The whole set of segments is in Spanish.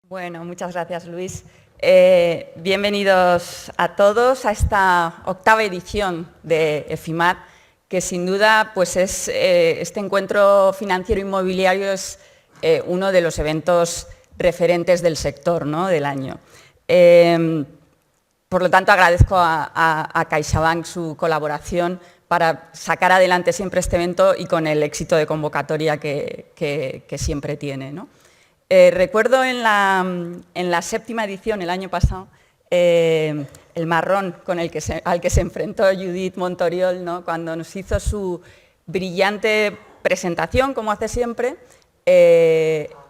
Bueno, muchas gracias, Luis. Bienvenidos a todos a esta octava edición de EFIMAD, que sin duda pues este encuentro financiero inmobiliario es uno de los eventos referentes del sector, ¿no?, del año. Por lo tanto, agradezco a CaixaBank su colaboración para sacar adelante siempre este evento y con el éxito de convocatoria que siempre tiene, ¿no? Recuerdo en la séptima edición, el año pasado, el marrón al que se enfrentó Judith Montoriol, ¿no?, cuando nos hizo su brillante presentación, como hace siempre,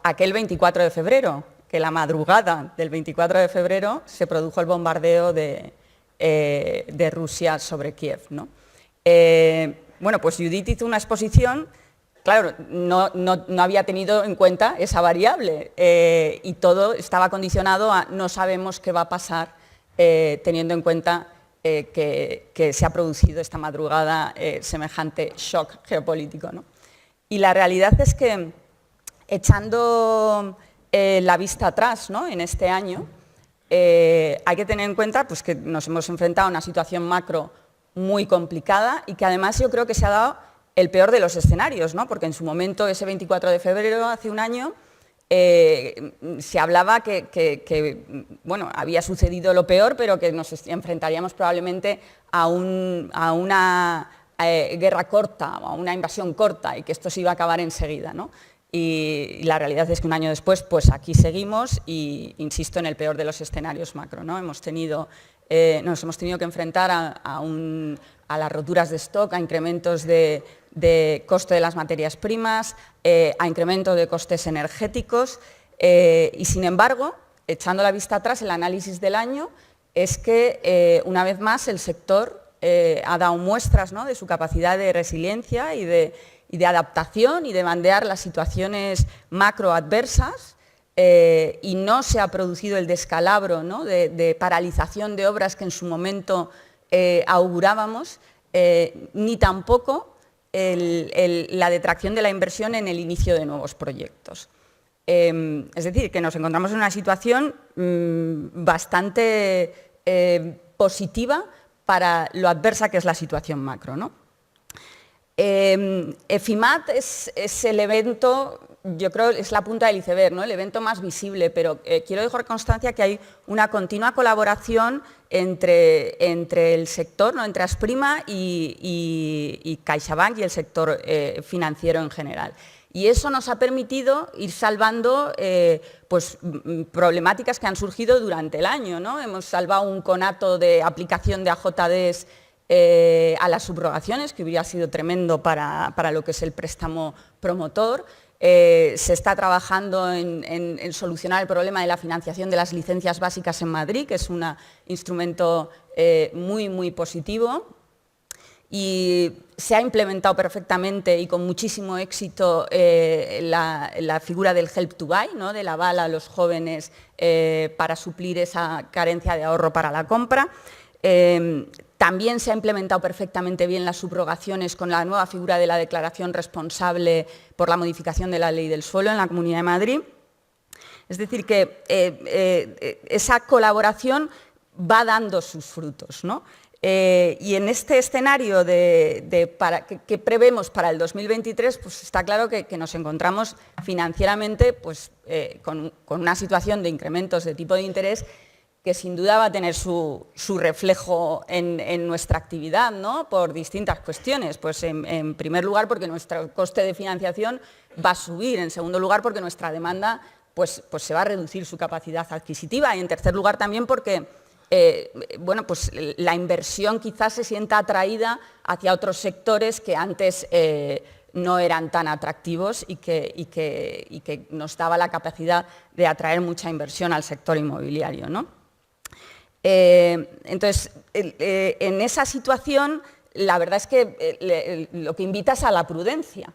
aquel 24 de febrero, que la madrugada del 24 de febrero se produjo el bombardeo de Rusia sobre Kiev, ¿no? Bueno, pues Judith hizo una exposición. Claro, no había tenido en cuenta esa variable y todo estaba condicionado a no sabemos qué va a pasar teniendo en cuenta que se ha producido esta madrugada semejante shock geopolítico, ¿no? Y la realidad es que, echando la vista atrás, ¿no?, en este año, hay que tener en cuenta pues, que nos hemos enfrentado a una situación macro muy complicada y que además yo creo que se ha dado el peor de los escenarios, ¿no?, porque en su momento, ese 24 de febrero, hace un año, se hablaba que bueno, había sucedido lo peor, pero que nos enfrentaríamos probablemente a una guerra corta, a una invasión corta, y que esto se iba a acabar enseguida, ¿no? Y la realidad es que un año después, pues aquí seguimos y, insisto, en el peor de los escenarios macro, ¿no? Nos hemos tenido que enfrentar a las roturas de stock, a incrementos de coste de las materias primas, a incremento de costes energéticos y, sin embargo, echando la vista atrás, el análisis del año es que, una vez más, el sector ha dado muestras, ¿no?, de su capacidad de resiliencia y de adaptación y de bandear las situaciones macro adversas, y no se ha producido el descalabro, ¿no?, de paralización de obras que en su momento augurábamos, ni tampoco la detracción de la inversión en el inicio de nuevos proyectos. Es decir, que nos encontramos en una situación bastante positiva para lo adversa que es la situación macro, ¿no? EFIMAD es el evento, yo creo, es la punta del iceberg, ¿no?, el evento más visible, pero quiero dejar constancia que hay una continua colaboración entre el sector, ¿no?, entre Asprima y CaixaBank y el sector financiero en general. Y eso nos ha permitido ir salvando pues, problemáticas que han surgido durante el año, ¿no? Hemos salvado un conato de aplicación de AJDs a las subrogaciones, que hubiera sido tremendo para lo que es el préstamo promotor. Se está trabajando en solucionar el problema de la financiación de las licencias básicas en Madrid, que es un instrumento muy positivo. Y se ha implementado perfectamente y con muchísimo éxito la figura del Help to Buy, ¿no?, del aval a los jóvenes para suplir esa carencia de ahorro para la compra. También se ha implementado perfectamente bien las subrogaciones con la nueva figura de la declaración responsable por la modificación de la ley del suelo en la Comunidad de Madrid. Es decir, que esa colaboración va dando sus frutos, ¿no? Y en este escenario que prevemos para el 2023, pues está claro que nos encontramos financieramente pues, con una situación de incrementos de tipo de interés que sin duda va a tener su reflejo en nuestra actividad, ¿no?, por distintas cuestiones. Pues en primer lugar, porque nuestro coste de financiación va a subir. En segundo lugar, porque nuestra demanda pues se va a reducir su capacidad adquisitiva. Y en tercer lugar, también porque bueno, pues la inversión quizás se sienta atraída hacia otros sectores que antes no eran tan atractivos y que nos daba la capacidad de atraer mucha inversión al sector inmobiliario, ¿no? Entonces, en esa situación, la verdad es que lo que invita es a la prudencia,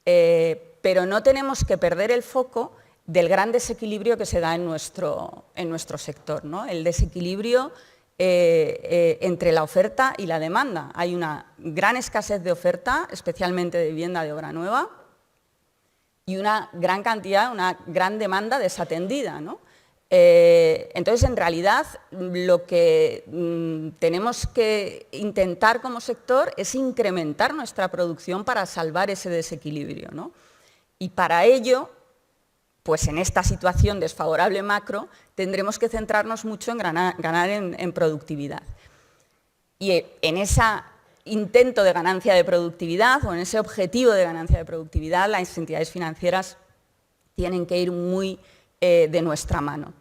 pero no tenemos que perder el foco del gran desequilibrio que se da en nuestro sector, ¿no? El desequilibrio entre la oferta y la demanda. Hay una gran escasez de oferta, especialmente de vivienda de obra nueva, y una gran cantidad, una gran demanda desatendida, ¿no? Entonces, en realidad, lo que tenemos que intentar como sector es incrementar nuestra producción para salvar ese desequilibrio, ¿no? Y para ello, pues en esta situación desfavorable macro, tendremos que centrarnos mucho en ganar en productividad. Y en ese intento de ganancia de productividad o en ese objetivo de ganancia de productividad, las entidades financieras tienen que ir muy de nuestra mano.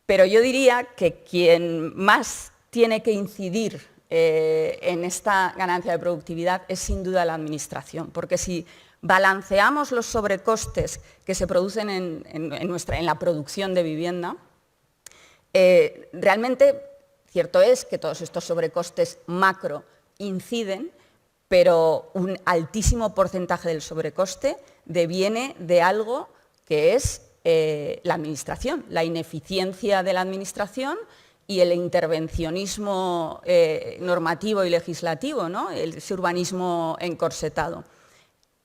Pero yo diría que quien más tiene que incidir en esta ganancia de productividad es sin duda la Administración, porque si balanceamos los sobrecostes que se producen en la producción de vivienda, realmente cierto es que todos estos sobrecostes macro inciden, pero un altísimo porcentaje del sobrecoste deviene de algo que es la Administración, la ineficiencia de la Administración y el intervencionismo normativo y legislativo, ¿no? Ese urbanismo encorsetado.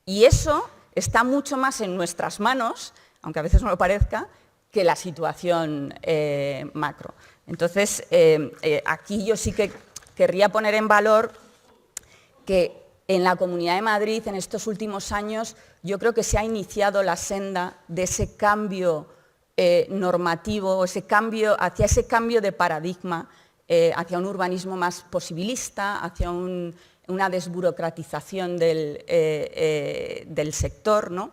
Y eso está mucho más en nuestras manos, aunque a veces no lo parezca, que la situación macro. Entonces, aquí yo sí que querría poner en valor que en la Comunidad de Madrid, en estos últimos años, yo creo que se ha iniciado la senda de ese cambio normativo, hacia ese cambio de paradigma, hacia un urbanismo más posibilista, hacia una desburocratización del sector, ¿no?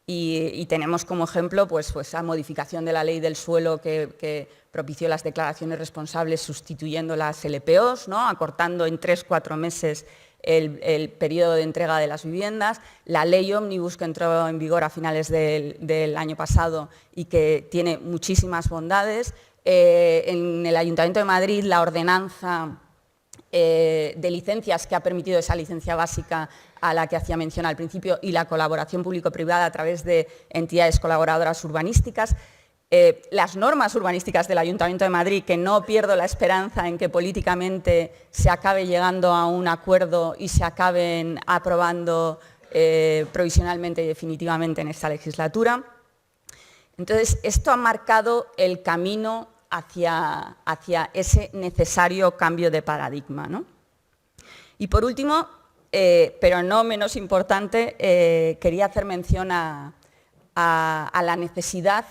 Y tenemos como ejemplo pues, la modificación de la ley del suelo que propició las declaraciones responsables sustituyendo las LPOs, ¿no? Acortando en 3-4 meses el periodo de entrega de las viviendas, la ley ómnibus que entró en vigor a finales del año pasado y que tiene muchísimas bondades, en el Ayuntamiento de Madrid la ordenanza de licencias que ha permitido esa licencia básica a la que hacía mención al principio y la colaboración público-privada a través de entidades colaboradoras urbanísticas. Las normas urbanísticas del Ayuntamiento de Madrid, que no pierdo la esperanza en que políticamente se acabe llegando a un acuerdo y se acaben aprobando provisionalmente y definitivamente en esta legislatura. Entonces, esto ha marcado el camino hacia ese necesario cambio de paradigma, ¿no? Y por último, pero no menos importante, quería hacer mención a la necesidad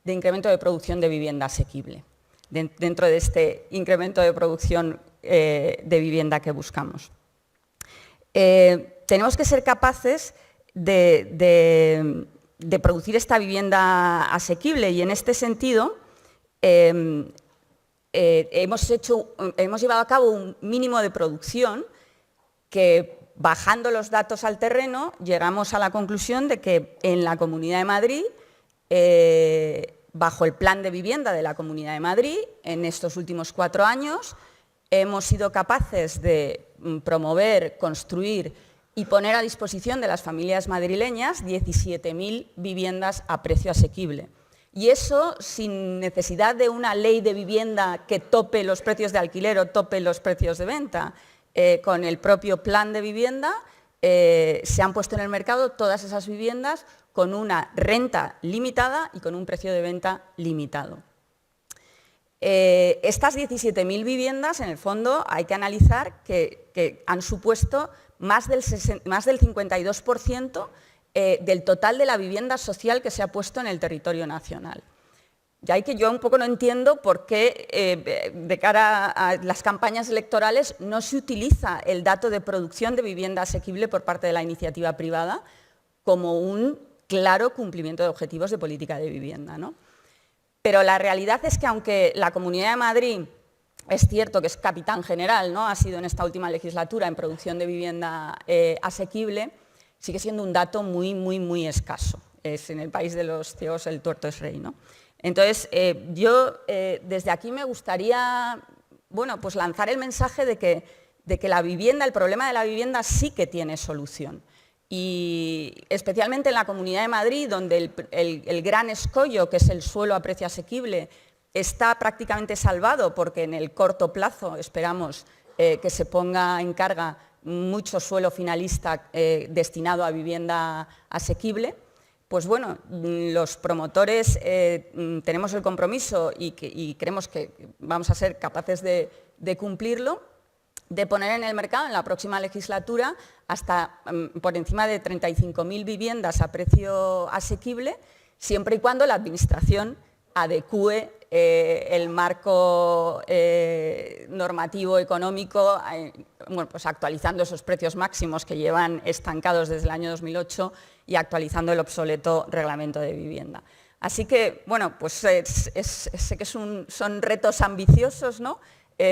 de incremento de producción de vivienda asequible, dentro de este incremento de producción de vivienda que buscamos. Tenemos que ser capaces de producir esta vivienda asequible y en este sentido hemos llevado a cabo un mínimo de producción que, bajando los datos al terreno, llegamos a la conclusión de que en la Comunidad de Madrid, bajo el plan de vivienda de la Comunidad de Madrid, en estos últimos 4 años, hemos sido capaces de promover, construir y poner a disposición de las familias madrileñas 17.000 viviendas a precio asequible. Y eso sin necesidad de una ley de vivienda que tope los precios de alquiler o tope los precios de venta. Con el propio plan de vivienda se han puesto en el mercado todas esas viviendas con una renta limitada y con un precio de venta limitado. Estas 17.000 viviendas, en el fondo, hay que analizar que han supuesto más del 52% del total de la vivienda social que se ha puesto en el territorio nacional. Ya hay que yo un poco no entiendo por qué de cara a las campañas electorales no se utiliza el dato de producción de vivienda asequible por parte de la iniciativa privada como un claro cumplimiento de objetivos de política de vivienda, ¿no? Pero la realidad es que aunque la Comunidad de Madrid es cierto que es capitán general, ¿no? Ha sido en esta última legislatura en producción de vivienda asequible, sigue siendo un dato muy, muy, muy escaso. Es en el país de los ciegos el tuerto es rey, ¿no? Entonces, yo desde aquí me gustaría pues lanzar el mensaje de que la vivienda, el problema de la vivienda sí que tiene solución. Y especialmente en la Comunidad de Madrid, donde el gran escollo, que es el suelo a precio asequible, está prácticamente salvado porque en el corto plazo esperamos que se ponga en carga mucho suelo finalista destinado a vivienda asequible. pues bueno, los promotores tenemos el compromiso y creemos que vamos a ser capaces de cumplirlo, de poner en el mercado en la próxima legislatura hasta por encima de 35.000 viviendas a precio asequible, siempre y cuando la Administración adecúe el marco normativo económico, bueno, pues actualizando esos precios máximos que llevan estancados desde el año 2008 y actualizando el obsoleto reglamento de vivienda. Así que, bueno, pues sé que son retos ambiciosos, ¿no?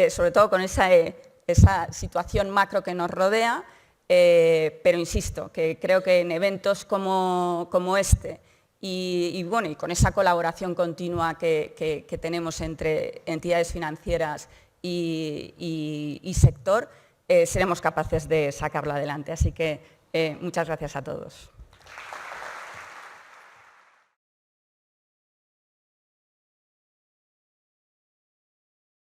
Sobre todo con esa situación macro que nos rodea, pero insisto, que creo que en eventos como este y con esa colaboración continua que tenemos entre entidades financieras y sector, seremos capaces de sacarlo adelante. Así que muchas gracias a todos.